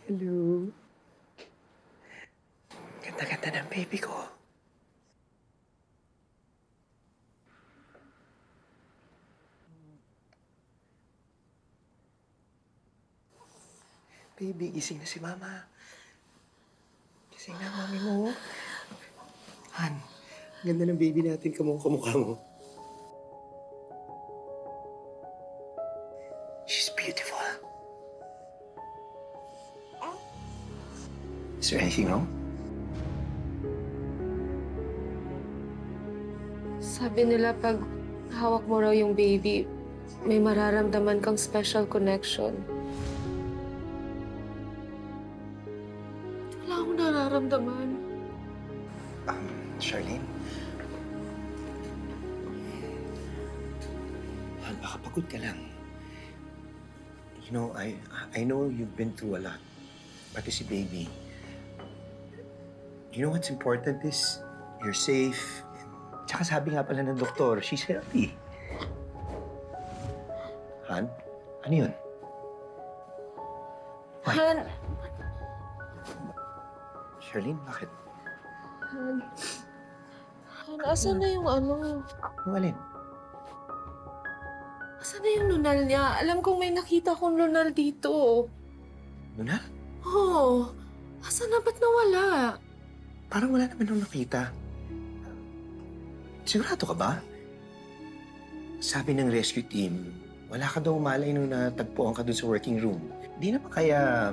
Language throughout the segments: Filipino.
Hello. Ganda-ganda ng baby ko. Baby, gising na si Mama. Gising na, Mami mo. Han, ganda ng baby natin. Kamukha mo. She's beautiful. Is there anything wrong? Sabi nila pag hawak mo raw yung baby, may mararamdaman kang special connection. Wala akong nararamdaman. Charlene? Han, baka pagod ka lang. You know, I know you've been through a lot. Pati si baby. You know what's important is you're safe. Tsaka sabi nga pala ng doktor, she's healthy. Han? Ano yun? Han, Charlene, bakit? Han, asan na yung ano? Yung alin? Asan na yung lunal niya? Alam kong may nakita kong lunal dito. Luna? Oo. Asan na? Ba't nawala? Parang wala naman nung nakita. Sigurado ka ba? Sabi ng rescue team, wala ka daw malay nung natagpuan ka dun sa working room. Di naman kaya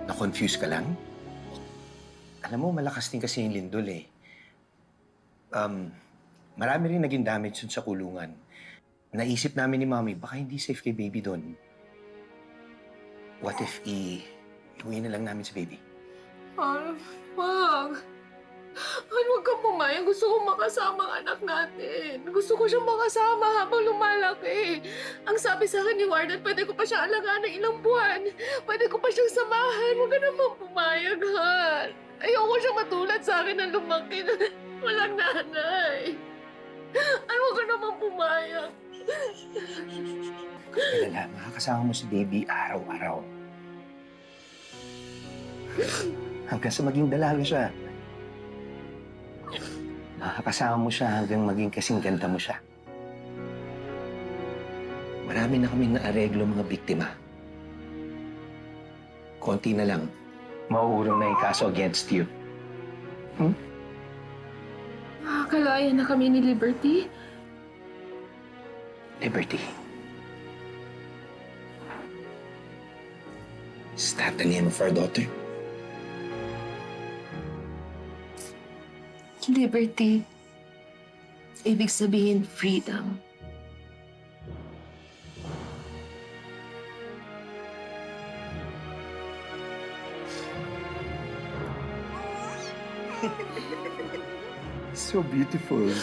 na-confuse ka lang? Alam mo, malakas din kasi yung lindol eh. Marami rin naging damage dun sa kulungan. Naisip namin ni Mommy, baka hindi safe kay baby dun. What if iuwi na lang namin si baby? Wag. Huwag kang pumayag. Gusto kong makasama ang anak natin. Gusto ko siyang makasama habang lumalaki. Ang sabi sa akin ni Warden, pwede ko pa siya alagaan ng ilang buwan. Pwede ko pa siyang samahan. Huwag ka naman pumayag, Han. Ayoko siya matulad sa akin na lumaki na walang nanay. Ay, huwag ka naman pumayag. Kailan, makakasama mo si baby araw-araw. Hanggang sa maging dalaga siya. Makakasama mo siya hanggang maging kasing ganda mo siya. Marami na kami naareglo mga biktima. Konti na lang, mauurong na yung kaso against you. Kalaya na kami ni Liberty. Liberty. Is that the name of our daughter? Liberty. Ibig sabihin, freedom. So beautiful.